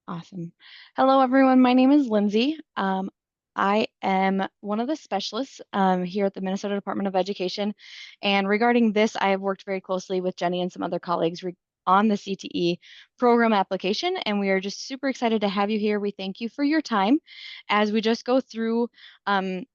Awesome. Hello, everyone. My name is Lindsay. I am one of the specialists here at the Minnesota Department of Education. And regarding this, I have worked very closely with Jenny and some other colleagues on the CTE program application. And we are just super excited to have you here. We thank you for your time as we just go through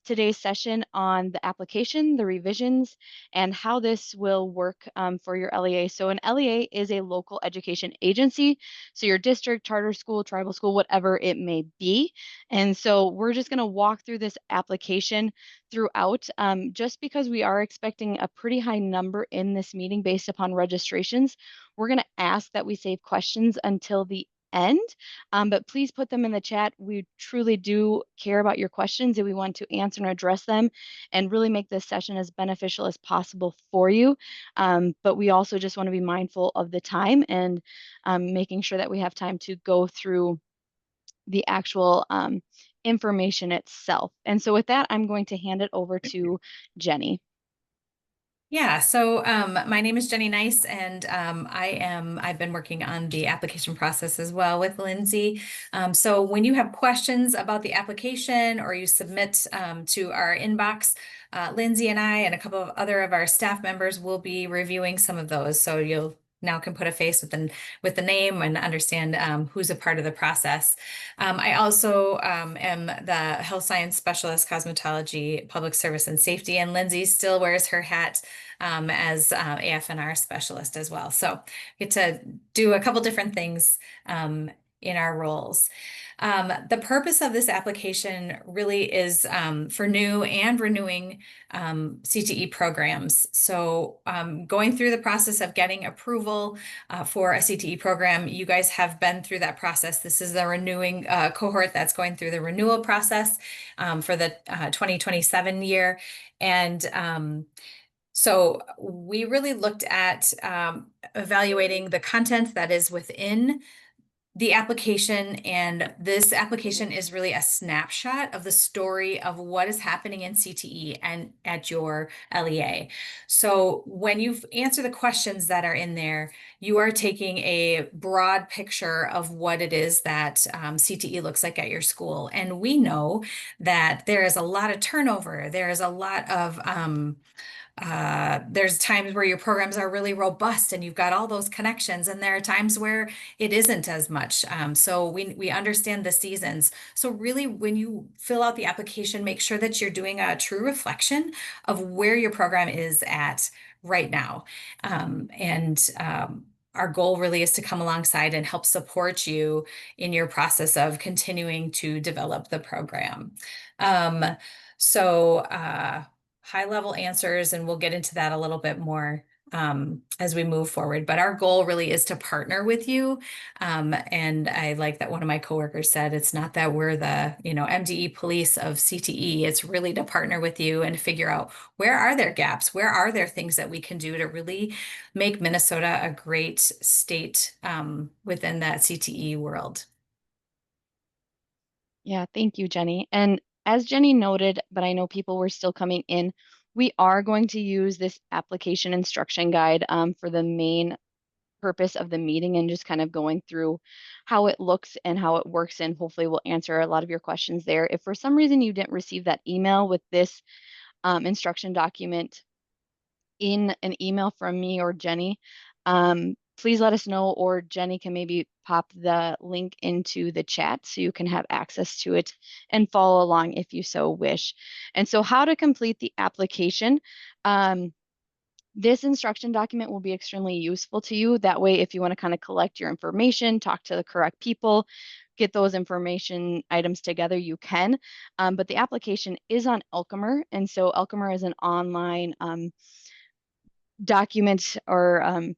today's session on the application, the revisions, and how this will work for your LEA. So an LEA is a local education agency. So your district, charter school, tribal school, whatever it may be. And so we're just going to walk through this application throughout, just because we are expecting a pretty high number in this meeting based upon registrations. We're going to ask that we save questions until the end, but please put them in the chat. We truly do care about your questions and we want to answer and address them and really make this session as beneficial as possible for you. But we also just want to be mindful of the time and making sure that we have time to go through the actual information itself. And so with that, I'm going to hand it over to Jenny. Yeah, so my name is Jenny Nice, and I've been working on the application process as well with Lindsay. So when you have questions about the application or you submit to our inbox, Lindsay and I and a couple of other of our staff members will be reviewing some of those. So you'll now can put a face with the name and understand who's a part of the process. I also am the health science specialist, cosmetology, public service and safety, and Lindsay still wears her hat as AFNR specialist as well. So get to do a couple different things in our roles. The purpose of this application really is for new and renewing CTE programs. So going through the process of getting approval for a CTE program, you guys have been through that process. This is the renewing cohort that's going through the renewal process for the 2027 year. And so we really looked at evaluating the content that is within the application, and this application is really a snapshot of the story of what is happening in CTE and at your LEA. So when you answer the questions that are in there, you are taking a broad picture of what it is that CTE looks like at your school. And we know that there is a lot of turnover. There is a lot of there's times where your programs are really robust and you've got all those connections, and there are times where it isn't as much. So we understand the seasons. So really, when you fill out the application, make sure that you're doing a true reflection of where your program is at right now. Our goal really is to come alongside and help support you in your process of continuing to develop the program. High level answers, and we'll get into that a little bit more as we move forward. But our goal really is to partner with you. And I like that one of my coworkers said, it's not that we're the, MDE police of CTE. It's really to partner with you and figure out where are there gaps? Where are there things that we can do to really make Minnesota a great state within that CTE world? Yeah, thank you, Jenny. And as Jenny noted, but I know people were still coming in, we are going to use this application instruction guide for the main purpose of the meeting and just kind of going through how it looks and how it works. And hopefully we'll answer a lot of your questions there. If for some reason you didn't receive that email with this instruction document in an email from me or Jenny, please let us know, or Jenny can maybe pop the link into the chat so you can have access to it and follow along if you so wish. And so how to complete the application. This instruction document will be extremely useful to you. That way, if you want to kind of collect your information, talk to the correct people, get those information items together, you can. But the application is on Elkimer. And so Elkimer is an online document or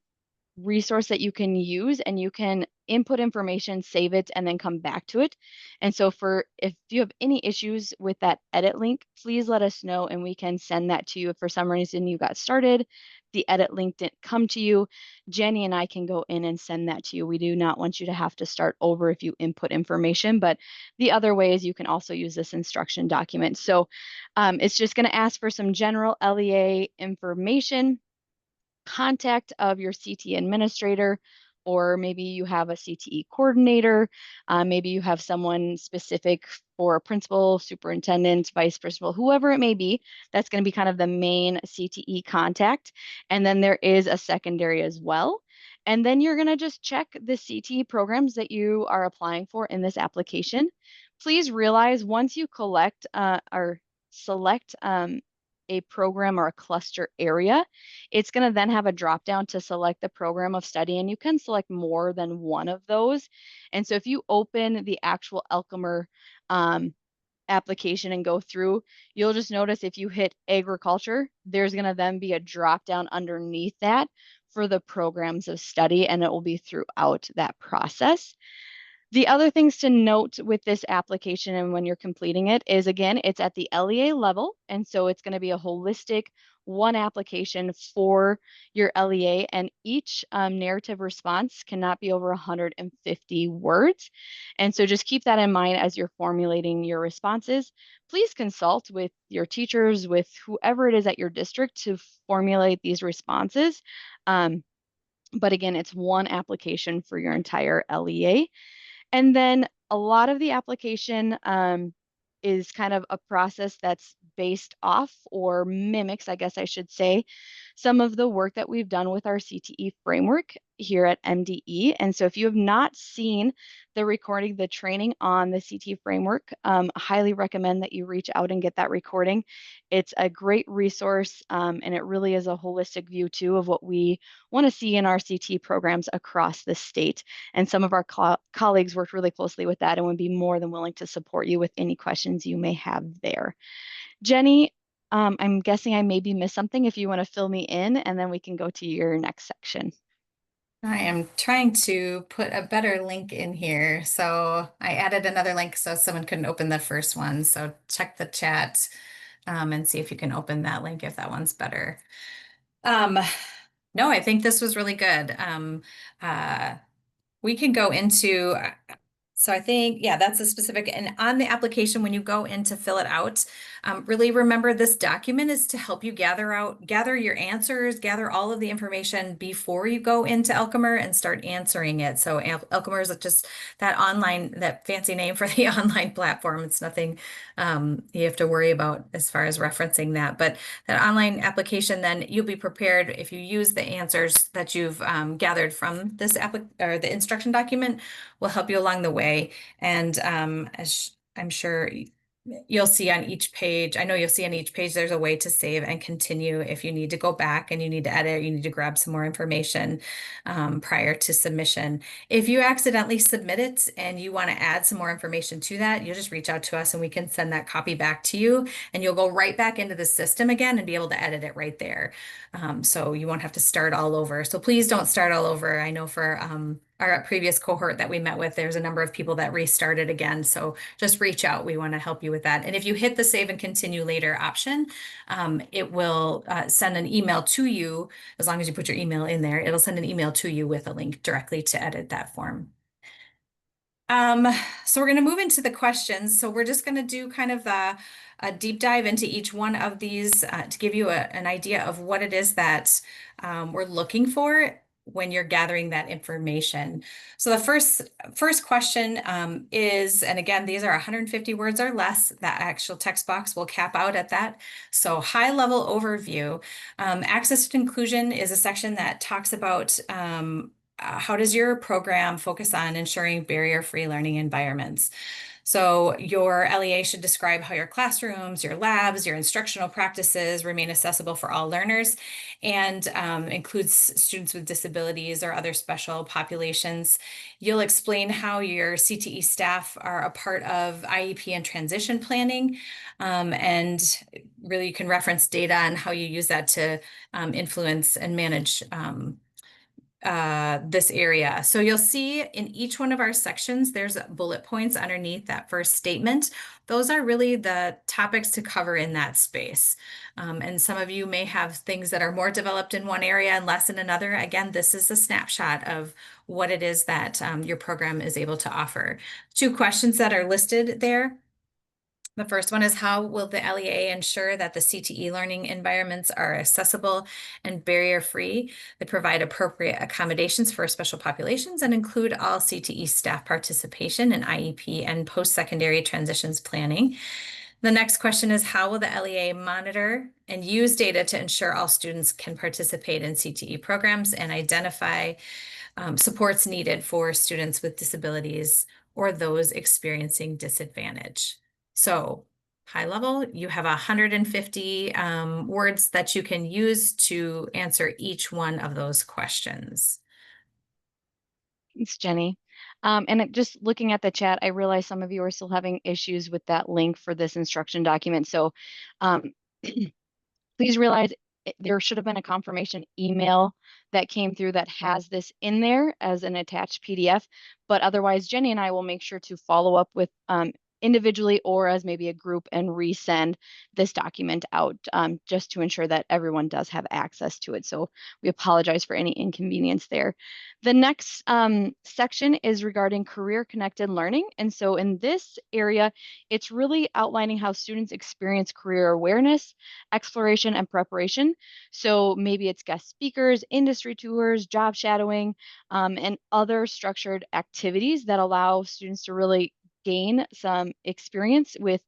resource that you can use, and you can input information, save it, and then come back to it. And so if you have any issues with that edit link, please let us know and we can send that to you. If for some reason you got started, the edit link didn't come to you, Jenny and I can go in and send that to you. We do not want you to have to start over if you input information, but the other way is you can also use this instruction document. So it's just going to ask for some general LEA information, contact of your CTE administrator, or maybe you have a CTE coordinator, maybe you have someone specific for a principal, superintendent, vice principal, whoever it may be, that's going to be kind of the main CTE contact. And then there is a secondary as well. And then you're going to just check the CTE programs that you are applying for in this application. Please realize once you collect or select a program or a cluster area, it's going to then have a drop down to select the program of study, and you can select more than one of those. And so if you open the actual Elkamer um, application and go through, you'll just notice if you hit agriculture, there's going to then be a drop down underneath that for the programs of study, and it will be throughout that process. The other things to note with this application and when you're completing it is, again, it's at the LEA level. And so it's going to be a holistic one application for your LEA, and each narrative response cannot be over 150 words. And so just keep that in mind as you're formulating your responses. Please consult with your teachers, with whoever it is at your district to formulate these responses. But again, it's one application for your entire LEA. And then a lot of the application is kind of a process that's based off or mimics, I guess I should say, some of the work that we've done with our CTE framework here at MDE. And so if you have not seen the recording, the training on the CTE framework, I highly recommend that you reach out and get that recording. It's a great resource, and it really is a holistic view too of what we want to see in our CTE programs across the state. And some of our colleagues worked really closely with that and would be more than willing to support you with any questions you may have there. Jenny, I'm guessing I maybe missed something if you want to fill me in, and then we can go to your next section. I am trying to put a better link in here. So I added another link so someone couldn't open the first one. So check the chat and see if you can open that link if that one's better. Um, no, I think this was really good. Uh, we can go into, so I think, yeah, that's a specific, and on the application, when you go in to fill it out, really remember this document is to help you gather your answers, gather all of the information before you go into Elkamer and start answering it. So Elkamer is just that fancy name for the online platform. It's nothing you have to worry about as far as referencing that, but that online application, then you'll be prepared if you use the answers that you've gathered from this or the instruction document will help you along the way. And as I'm sure you'll see on each page, I know you'll see on each page, there's a way to save and continue if you need to go back and you need to edit, you need to grab some more information prior to submission. If you accidentally submit it and you want to add some more information to that, you'll just reach out to us and we can send that copy back to you, and you'll go right back into the system again and be able to edit it right there. So you won't have to start all over. So please don't start all over. I know for our previous cohort that we met with, there's a number of people that restarted again. So just reach out. We want to help you with that. And if you hit the save and continue later option, it will send an email to you. As long as you put your email in there, it'll send an email to you with a link directly to edit that form. So we're going to move into the questions. So we're just going to do kind of a deep dive into each one of these to give you an idea of what it is that we're looking for when you're gathering that information. So the first question is, and again, these are 150 words or less. That actual text box will cap out at that. So high level overview. Access to inclusion is a section that talks about how does your program focus on ensuring barrier-free learning environments? So your LEA should describe how your classrooms, your labs, your instructional practices remain accessible for all learners, and includes students with disabilities or other special populations. You'll explain how your CTE staff are a part of IEP and transition planning, and really you can reference data on how you use that to influence and manage this area. So you'll see in each one of our sections, there's bullet points underneath that first statement. Those are really the topics to cover in that space. And some of you may have things that are more developed in one area and less in another. Again, this is a snapshot of what it is that your program is able to offer. Two questions that are listed there The first one is, how will the LEA ensure that the CTE learning environments are accessible and barrier-free? They provide appropriate accommodations for special populations and include all CTE staff participation in IEP and post-secondary transitions planning. The next question is, how will the LEA monitor and use data to ensure all students can participate in CTE programs and identify supports needed for students with disabilities or those experiencing disadvantage? So high level, you have 150 words that you can use to answer each one of those questions. Thanks, Jenny. Just looking at the chat, I realize some of you are still having issues with that link for this instruction document. So um, please realize there should have been a confirmation email that came through that has this in there as an attached PDF. But otherwise, Jenny and I will make sure to follow up with individually or as maybe a group and resend this document out just to ensure that everyone does have access to it. So we apologize for any inconvenience there. The next section is regarding career connected learning. And so in this area, it's really outlining how students experience career awareness, exploration, and preparation. So maybe it's guest speakers, industry tours, job shadowing, and other structured activities that allow students to really gain some experience with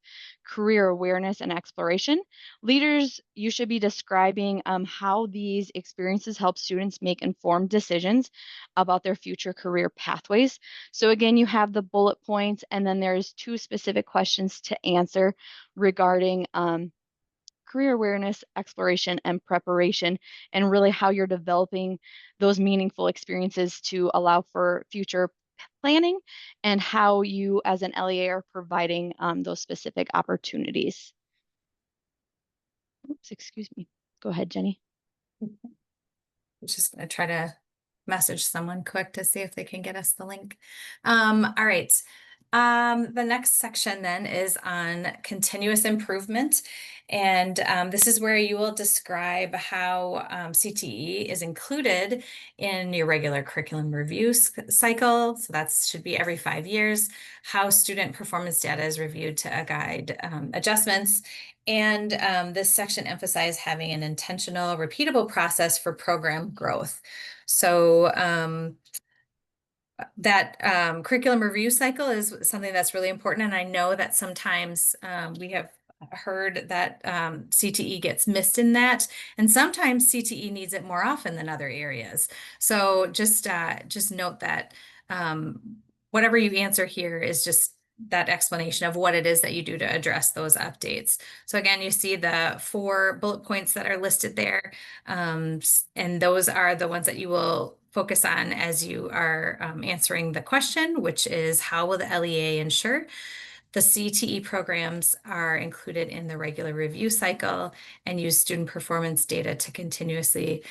career awareness and exploration. Leaders, you should be describing how these experiences help students make informed decisions about their future career pathways. So again, you have the bullet points, and then there's two specific questions to answer regarding career awareness, exploration, and preparation, and really how you're developing those meaningful experiences to allow for future planning and how you as an LEA are providing those specific opportunities. Oops, excuse me. Go ahead, Jenny. Just gonna try to message someone quick to see if they can get us the link. All right. The next section then is on continuous improvement. And this is where you will describe how CTE is included in your regular curriculum review cycle. So that should be every 5 years, how student performance data is reviewed to guide adjustments. And this section emphasizes having an intentional, repeatable process for program growth. So that curriculum review cycle is something that's really important. And I know that sometimes we have heard that CTE gets missed in that, and sometimes CTE needs it more often than other areas. So just note that whatever you answer here is just that explanation of what it is that you do to address those updates. So again, you see the 4 bullet points that are listed there, and those are the ones that you will focus on as you are answering the question, which is, how will the LEA ensure the CTE programs are included in the regular review cycle and use student performance data to continuously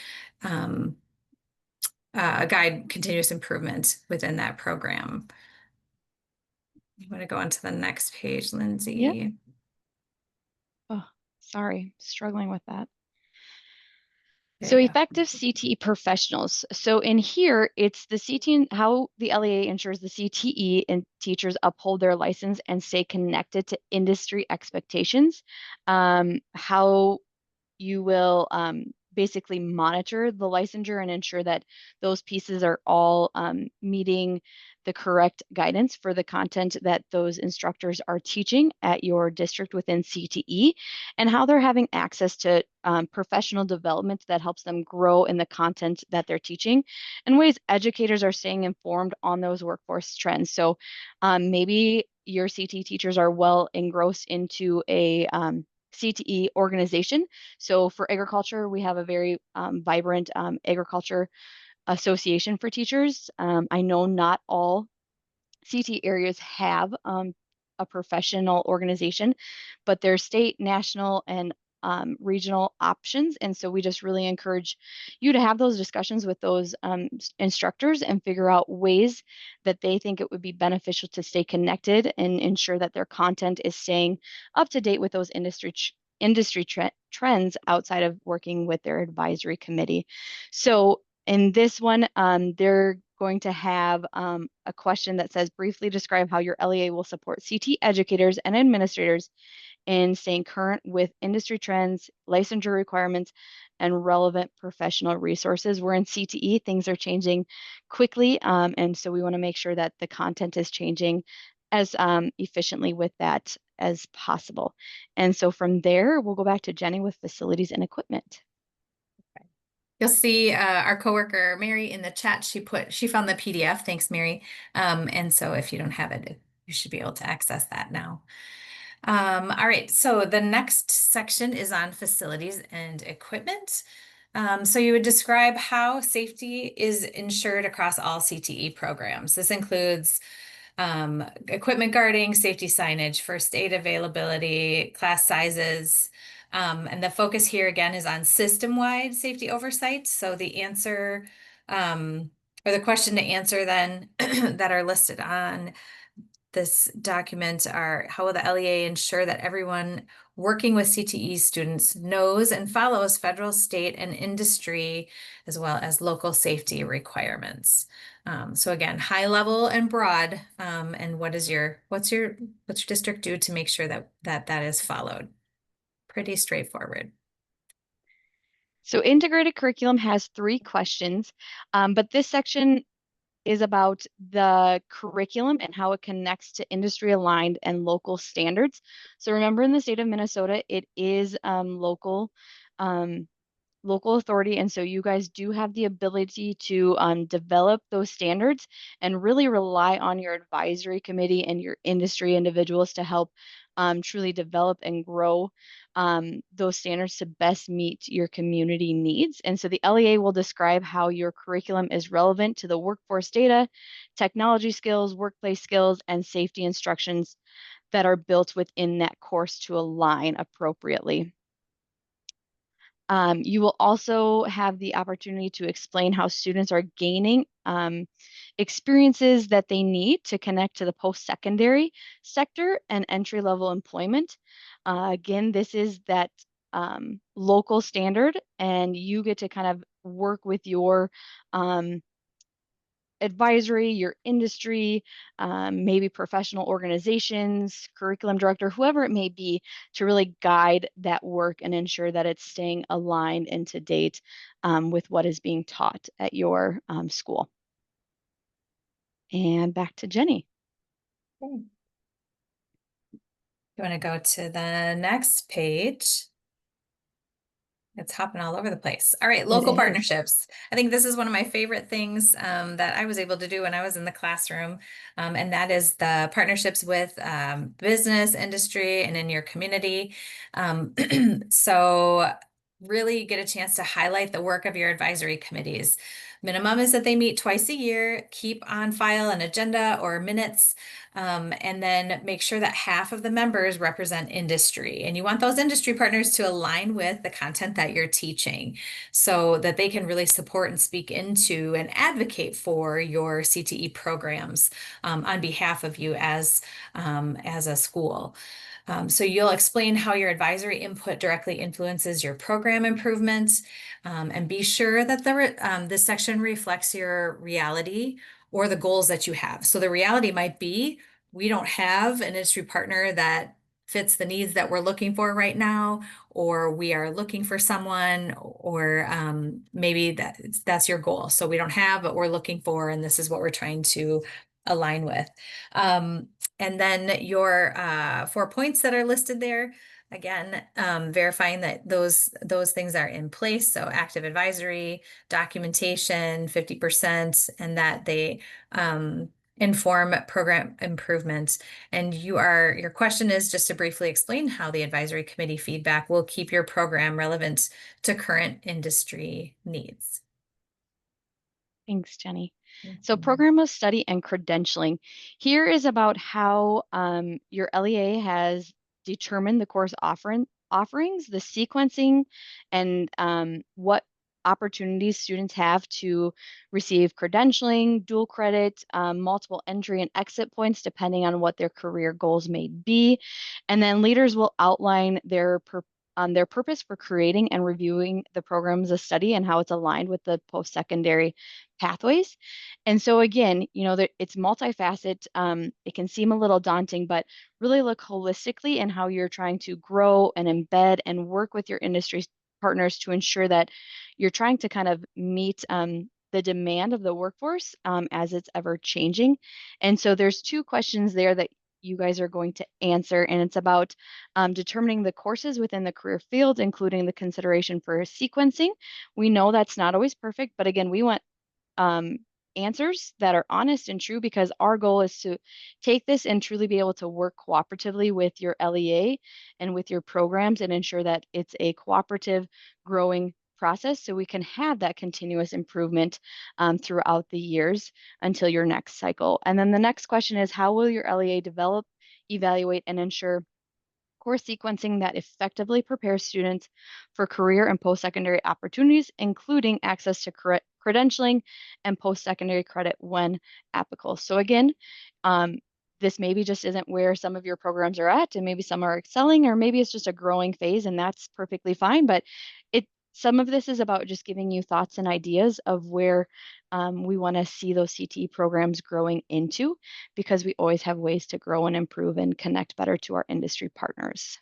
guide continuous improvement within that program. You want to go on to the next page, Lindsay? Yeah. Oh, sorry, struggling with that. So effective CTE professionals. So in here, it's the CTE, how the LEA ensures the CTE and teachers uphold their license and stay connected to industry expectations. How you will basically monitor the licensure and ensure that those pieces are all meeting the correct guidance for the content that those instructors are teaching at your district within CTE, and how they're having access to professional development that helps them grow in the content that they're teaching, and ways educators are staying informed on those workforce trends. So maybe your CTE teachers are well engrossed into a CTE organization. So for agriculture, we have a very vibrant agriculture association for teachers. I know not all CTE areas have a professional organization, but there's state, national, and regional options. And so we just really encourage you to have those discussions with those instructors and figure out ways that they think it would be beneficial to stay connected and ensure that their content is staying up to date with those industry trends outside of working with their advisory committee. So in this one, they're going to have a question that says, briefly describe how your LEA will support CTE educators and administrators in staying current with industry trends, licensure requirements, and relevant professional resources. We're in CTE, things are changing quickly, and so we want to make sure that the content is changing as efficiently with that as possible. And so from there, we'll go back to Jenny with facilities and equipment. You'll see our coworker Mary in the chat. She found the PDF. Thanks, Mary. And so if you don't have it, you should be able to access that now. All right, so the next section is on facilities and equipment. So you would describe how safety is ensured across all CTE programs. This includes equipment guarding, safety signage, first aid availability, class sizes. And the focus here again is on system-wide safety oversight. So the answer or the question to answer then that are listed on this document are: how will the LEA ensure that everyone working with CTE students knows and follows federal, state, and industry, as well as local safety requirements? So again, high level and broad, and what's your district do to make sure that is followed? Pretty straightforward. So integrated curriculum has 3 questions, but this section is about the curriculum and how it connects to industry aligned and local standards. So remember, in the state of Minnesota, it is um, local authority. And so you guys do have the ability to develop those standards and really rely on your advisory committee and your industry individuals to help truly develop and grow those standards to best meet your community needs. And so the LEA will describe how your curriculum is relevant to the workforce data, technology skills, workplace skills, and safety instructions that are built within that course to align appropriately. You will also have the opportunity to explain how students are gaining experiences that they need to connect to the post-secondary sector and entry-level employment. Again, this is that local standard, and you get to kind of work with your advisory, your industry, maybe professional organizations, curriculum director, whoever it may be, to really guide that work and ensure that it's staying aligned and to date with what is being taught at your school. And back to Jenny. Okay. You want to go to the next page? It's hopping all over the place. All right, local partnerships. I think this is one of my favorite things that I was able to do when I was in the classroom, and that is the partnerships with business, industry, and in your community. So really get a chance to highlight the work of your advisory committees. Minimum is that they meet twice a year, keep on file an agenda or minutes, and then make sure that half of the members represent industry. And you want those industry partners to align with the content that you're teaching so that they can really support and speak into and advocate for your CTE programs on behalf of you as a school. So you'll explain how your advisory input directly influences your program improvements, and be sure that this section reflects your reality or the goals that you have. So the reality might be, we don't have an industry partner that fits the needs that we're looking for right now, or we are looking for someone, or maybe that's your goal. So we don't have what we're looking for, and this is what we're trying to align with. And then your 4 points that are listed there, again, verifying that those things are in place. So active advisory, documentation, 50%, and that they inform program improvements. And your question is just to briefly explain how the advisory committee feedback will keep your program relevant to current industry needs. Thanks, Jenny. So program of study and credentialing. Here is about how your LEA has determined the course offerings, the sequencing, and what opportunities students have to receive credentialing, dual credit, multiple entry and exit points, depending on what their career goals may be. And then leaders will outline their purpose for creating and reviewing the programs of study and how it's aligned with the post-secondary pathways. And so again, that it's multifaceted. It can seem a little daunting, but really look holistically in how you're trying to grow and embed and work with your industry partners to ensure that you're trying to kind of meet the demand of the workforce as it's ever changing. And so there's two questions there that you guys are going to answer, and it's about determining the courses within the career field, including the consideration for sequencing. We know that's not always perfect, but again, we want um, answers that are honest and true because our goal is to take this and truly be able to work cooperatively with your LEA and with your programs and ensure that it's a cooperative, growing process so we can have that continuous improvement throughout the years until your next cycle. And then the next question is, how will your LEA develop, evaluate, and ensure course sequencing that effectively prepares students for career and post-secondary opportunities, including access to credentialing and post-secondary credit when applicable. So again, this maybe just isn't where some of your programs are at, and maybe some are excelling, or maybe it's just a growing phase, and that's perfectly fine. But some of this is about just giving you thoughts and ideas of where we want to see those CTE programs growing into, because we always have ways to grow and improve and connect better to our industry partners.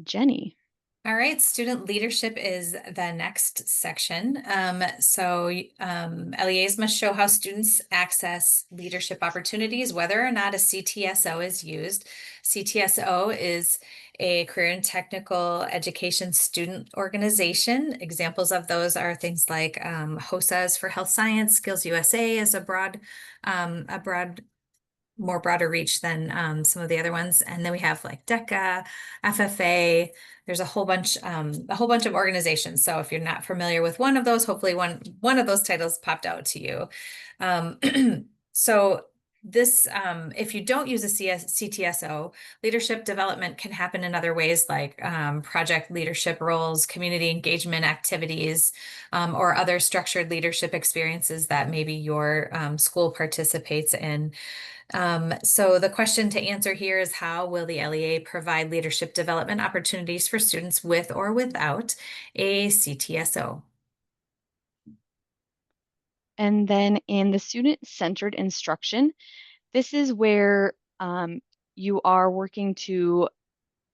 Jenny. All right, student leadership is the next section. LEAs must show how students access leadership opportunities, whether or not a CTSO is used. CTSO is a career and technical education student organization. Examples of those are things like HOSAs for health science, Skills USA is a broad more broader reach than some of the other ones. And then we have like DECA, FFA. There's a whole bunch of organizations. So if you're not familiar with one of those, hopefully one of those titles popped out to you. Um, so this, if you don't use a CTSO, leadership development can happen in other ways like project leadership roles, community engagement activities, or other structured leadership experiences that maybe your school participates in. So the question to answer here is, how will the LEA provide leadership development opportunities for students with or without a CTSO? And then in the student-centered instruction, this is where you are working to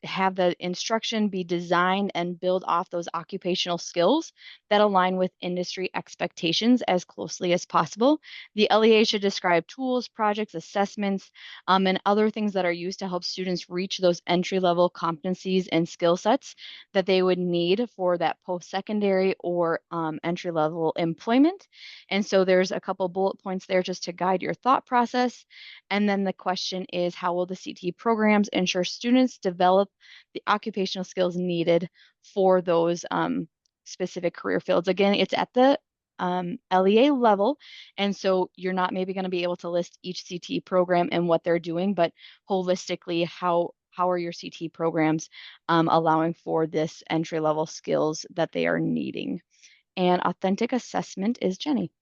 have the instruction be designed and build off those occupational skills that align with industry expectations as closely as possible. The LEA should describe tools, projects, assessments, and other things that are used to help students reach those entry-level competencies and skill sets that they would need for that post-secondary or entry-level employment. And so there's a couple bullet points there just to guide your thought process. And then the question is, how will the CTE programs ensure students develop the occupational skills needed for those specific career fields? Again, it's at the LEA level, and so you're not maybe going to be able to list each CTE program and what they're doing, but holistically, how are your CTE programs allowing for this entry level skills that they are needing? And authentic assessment is Jenny.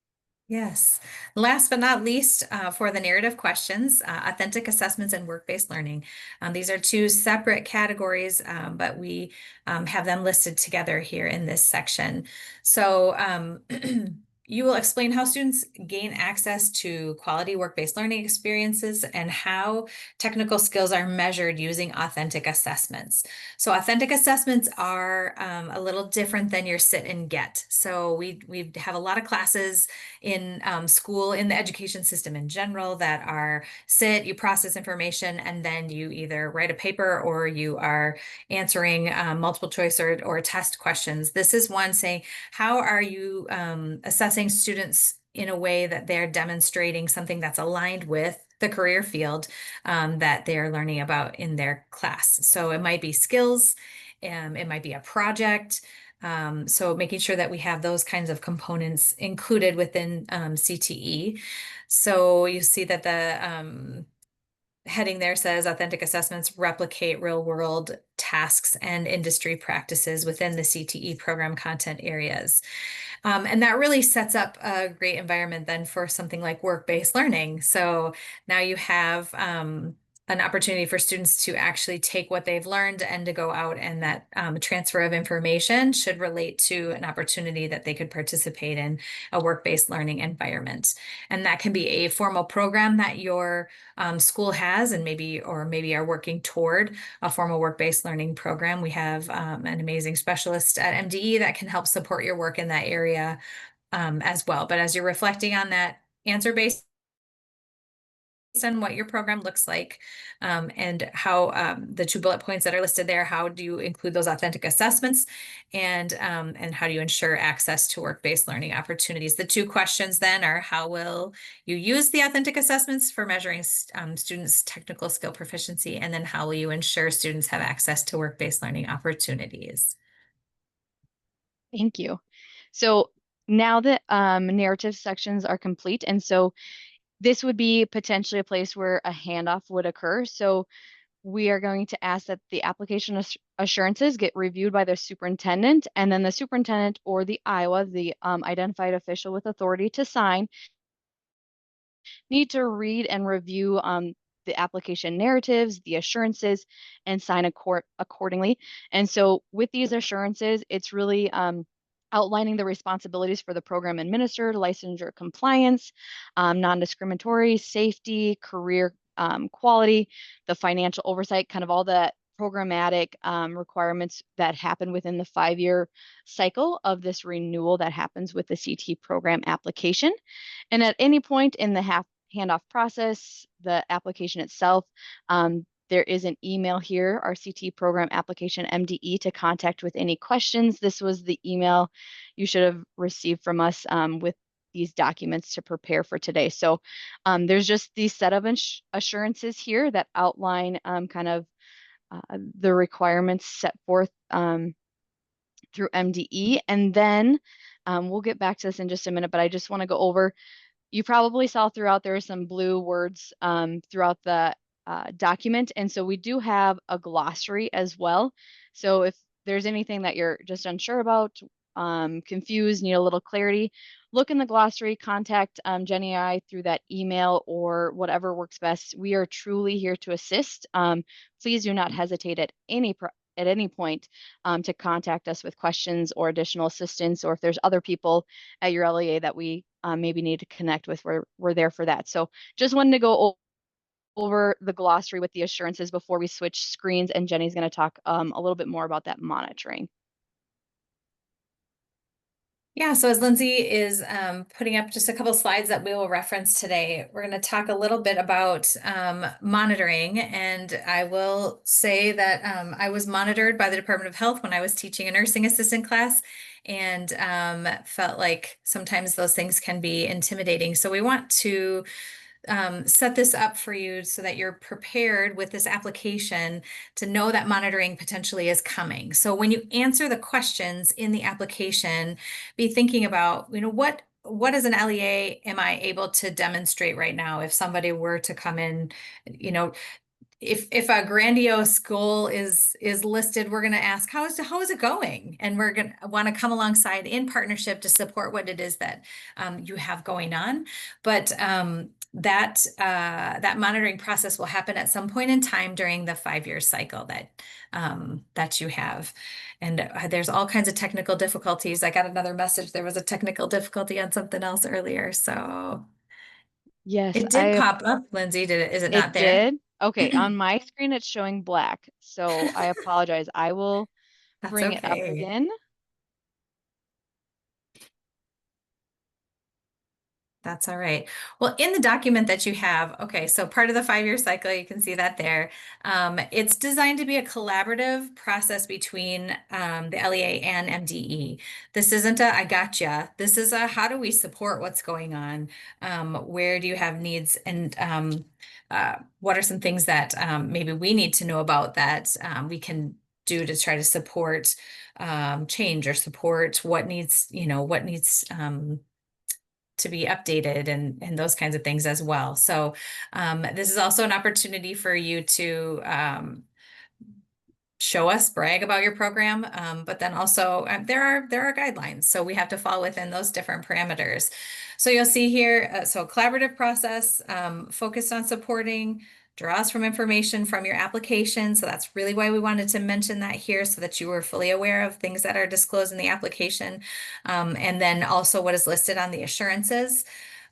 Yes. Last but not least, for the narrative questions, authentic assessments and work-based learning. These are two separate categories, but we have them listed together here in this section. So you will explain how students gain access to quality work-based learning experiences and how technical skills are measured using authentic assessments. So authentic assessments are a little different than your sit and get. So we have a lot of classes in school, in the education system in general, that are you process information, and then you either write a paper or you are answering multiple choice or test questions. This is one saying, how are you assessing students in a way that they're demonstrating something that's aligned with the career field that they're learning about in their class. So it might be skills, it might be a project. So making sure that we have those kinds of components included within CTE. So you see that the heading there says authentic assessments replicate real world tasks and industry practices within the CTE program content areas. And that really sets up a great environment then for something like work-based learning. So now you have an opportunity for students to actually take what they've learned and to go out, and that transfer of information should relate to an opportunity that they could participate in a work-based learning environment. And that can be a formal program that your school has, and maybe are working toward a formal work-based learning program. We have an amazing specialist at MDE that can help support your work in that area as well. But as you're reflecting on that answer based on what your program looks like, and how the 2 bullet points that are listed there, how do you include those authentic assessments, and how do you ensure access to work-based learning opportunities? The 2 questions then are, how will you use the authentic assessments for measuring students' technical skill proficiency? And then how will you ensure students have access to work-based learning opportunities? Thank you. So now that narrative sections are complete, and so this would be potentially a place where a handoff would occur. So we are going to ask that the application assurances get reviewed by the superintendent, and then the superintendent or the Iowa, the identified official with authority to sign, need to read and review the application narratives, the assurances, and sign accordingly. And so with these assurances, it's really outlining the responsibilities for the program administered, licensure compliance, non-discriminatory, safety, career quality, the financial oversight, kind of all the programmatic requirements that happen within the 5-year cycle of this renewal that happens with the CTE program application. And at any point in the handoff process, the application itself, there is an email here, our CTE program application MDE, to contact with any questions. This was the email you should have received from us with these documents to prepare for today. So there's just these set of assurances here that outline kind of the requirements set forth through MDE. And then we'll get back to this in just a minute, but I just want to go over, you probably saw throughout there are some blue words throughout the document. And so we do have a glossary as well. So if there's anything that you're just unsure about, confused, need a little clarity, look in the glossary, contact Jenny and I through that email or whatever works best. We are truly here to assist. Please do not hesitate at any point to contact us with questions or additional assistance, or if there's other people at your LEA that we maybe need to connect with, we're there for that. So just wanted to go over the glossary with the assurances before we switch screens, and Jenny's going to talk a little bit more about that monitoring. Yeah, so as Lindsay is putting up just a couple slides that we will reference today, we're going to talk a little bit about monitoring. And I will say that I was monitored by the Department of Health when I was teaching a nursing assistant class, and felt like sometimes those things can be intimidating. So we want to set this up for you so that you're prepared with this application to know that monitoring potentially is coming. So when you answer the questions in the application, be thinking about, what as an LEA am I able to demonstrate right now? If somebody were to come in, if a grandiose goal is listed, we're going to ask, how is it going? And we're going to want to come alongside in partnership to support what it is that you have going on. But that monitoring process will happen at some point in time during the 5-year cycle that you have. And there's all kinds of technical difficulties. I got another message. There was a technical difficulty on something else earlier. So Yes, it did pop up, Lindsay. Is it not it there? did. Okay, on my screen it's showing black, so I apologize. I will That's bring it up okay. again. That's all right. Well, in the document that you have, okay, so part of the 5-year cycle, you can see that there. It's designed to be a collaborative process between the LEA and MDE. This isn't a I gotcha. This is a how do we support what's going on? Where do you have needs? And what are some things that maybe we need to know about that we can do to try to support change or support what needs, to be updated and those kinds of things as well. So this is also an opportunity for you to show us, brag about your program, but then also there are guidelines, so we have to fall within those different parameters. So you'll see here, so collaborative process focused on supporting draws from information from your application. So that's really why we wanted to mention that here so that you were fully aware of things that are disclosed in the application. And then also what is listed on the assurances.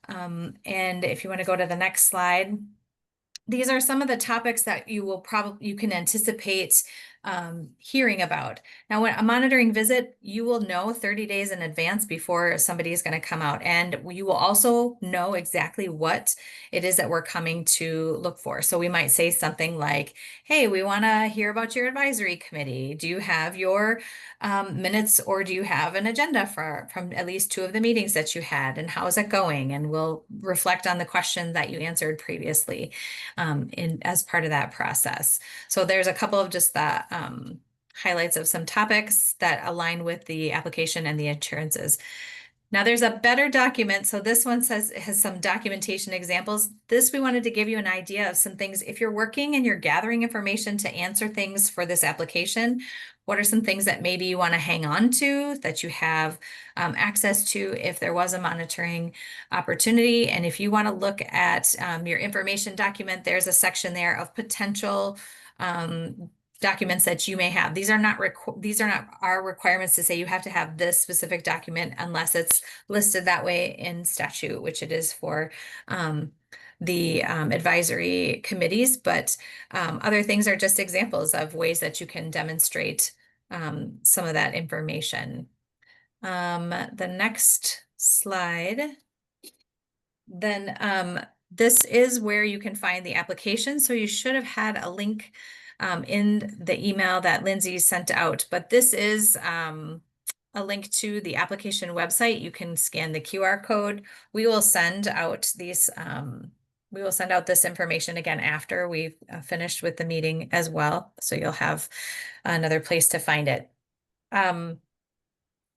And if you want to go to the next slide, these are some of the topics that you can anticipate hearing about. Now, when a monitoring visit, you will know 30 days in advance before somebody is going to come out, and you will also know exactly what it is that we're coming to look for. So we might say something like, hey, we want to hear about your advisory committee. Do you have your minutes, or do you have an agenda from at least two of the meetings that you had, and how is it going? And we'll reflect on the question that you answered previously as part of that process. So there's a couple of just the highlights of some topics that align with the application and the assurances. Now there's a better document. So this one has some documentation examples. This, we wanted to give you an idea of some things. If you're working and you're gathering information to answer things for this application, what are some things that maybe you want to hang on to, that you have access to if there was a monitoring opportunity? And if you want to look at your information document, there's a section there of potential documents that you may have. These are not our requirements to say you have to have this specific document unless it's listed that way in statute, which it is for the advisory committees. But other things are just examples of ways that you can demonstrate some of that information. The next slide. Then this is where you can find the application. So you should have had a link in the email that Lindsay sent out, but this is a link to the application website. You can scan the QR code. We will send out these, we will send out this information again after we've finished with the meeting as well. So you'll have another place to find it.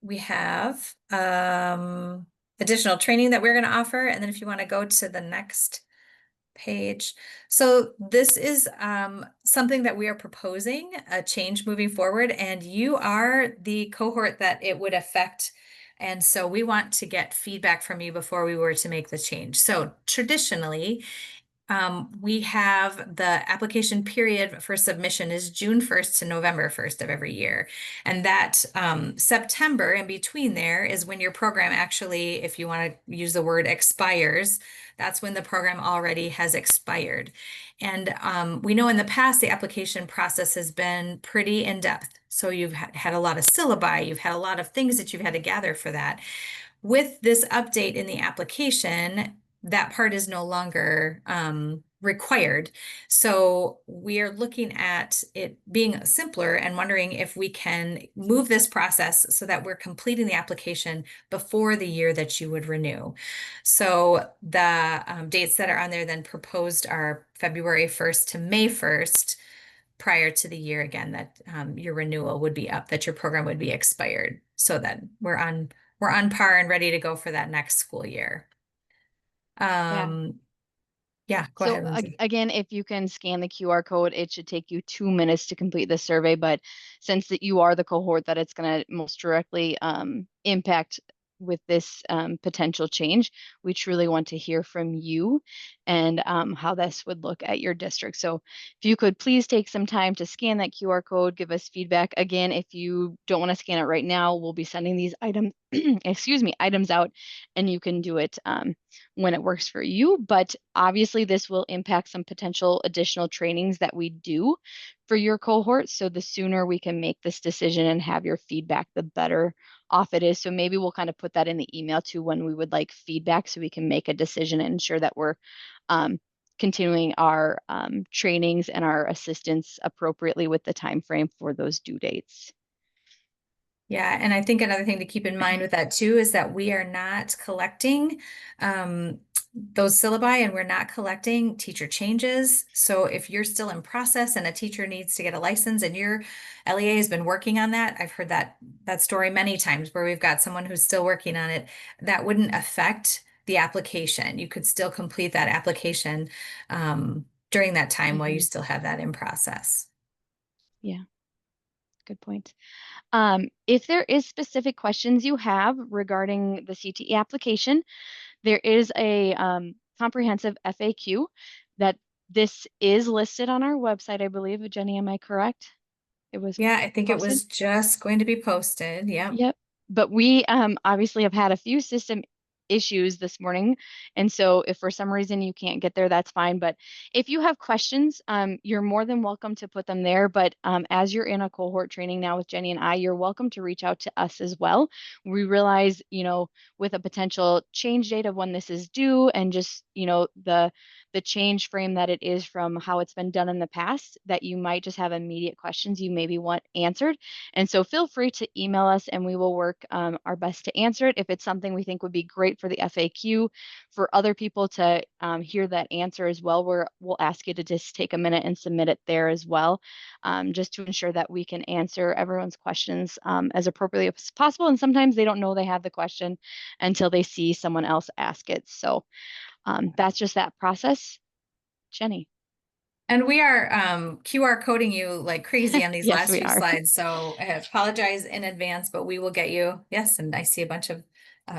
We have additional training that we're going to offer. And then if you want to go to the next page. So this is something that we are proposing, a change moving forward, and you are the cohort that it would affect. And so we want to get feedback from you before we were to make the change. So traditionally, we have the application period for submission is June 1st to November 1st of every year. And that September in between there is when your program actually, if you want to use the word expires, that's when the program already has expired. And we know in the past, the application process has been pretty in-depth. So you've had a lot of syllabi, you've had a lot of things that you've had to gather for that. With this update in the application, that part is no longer required. So we are looking at it being simpler and wondering if we can move this process so that we're completing the application before the year that you would renew. So the dates that are on there then proposed are February 1st to May 1st, prior to the year again that your renewal would be up, that your program would be expired, so that we're on par and ready to go for that next school year. Yeah. Yeah, go So ahead, Lindsay. again, if you can scan the QR code, it should take you 2 minutes to complete the survey. But since that you are the cohort that it's going to most directly impact with this potential change, we truly want to hear from you and how this would look at your district. So if you could please take some time to scan that QR code, give us feedback. Again, if you don't want to scan it right now, we'll be sending these items, excuse me, items out, and you can do it when it works for you. But obviously, this will impact some potential additional trainings that we do for your cohort. So the sooner we can make this decision and have your feedback, the better off it is. So maybe we'll kind of put that in the email too when we would like feedback so we can make a decision and ensure that we're continuing our trainings and our assistance appropriately with the time frame for those due dates. Yeah, and I think another thing to keep in mind with that too is that we are not collecting those syllabi, and we're not collecting teacher changes. So if you're still in process and a teacher needs to get a license and your LEA has been working on that, I've heard that story many times where we've got someone who's still working on it, that wouldn't affect the application. You could still complete that application during that time while you still have that in process. Yeah, good point. If there is specific questions you have regarding the CTE application, there is a comprehensive FAQ that This is listed on our website, I believe. Jenny, am I correct? It was Yeah, I think it posted. was just going to be posted. Yep. Yep. But we obviously have had a few system issues this morning. And so if for some reason you can't get there, that's fine. But if you have questions, you're more than welcome to put them there. But as you're in a cohort training now with Jenny and I, you're welcome to reach out to us as well. We realize, with a potential change date of when this is due and just, the change frame that it is from how it's been done in the past, that you might just have immediate questions you maybe want answered. And so feel free to email us and we will work our best to answer it. If it's something we think would be great for the FAQ, for other people to hear that answer as well, we'll ask you to just take a minute and submit it there as well, just to ensure that we can answer everyone's questions as appropriately as possible. And sometimes they don't know they have the question until they see someone else ask it. So that's just that process. Jenny. And we are QR coding you like crazy on these Yes, last we few are. slides. So I apologize in advance, but we will get you. Yes, and I see a bunch of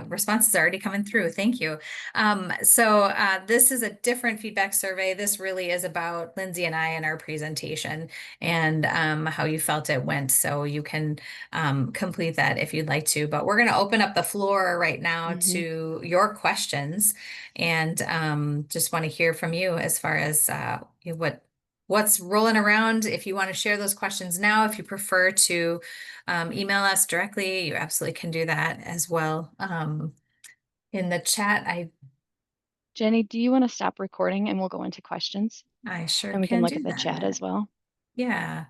responses already coming through. Thank you. This is a different feedback survey. This really is about Lindsay and I and our presentation and how you felt it went. So you can complete that if you'd like to. But we're going to open up the floor right now Mm-hmm. to your questions and just want to hear from you as far as what's rolling around. If you want to share those questions now, if you prefer to email us directly, you absolutely can do that as well. In the chat, Jenny, do you want to stop recording and we'll go into questions I sure and we can can look at do the chat as that. well? Yeah.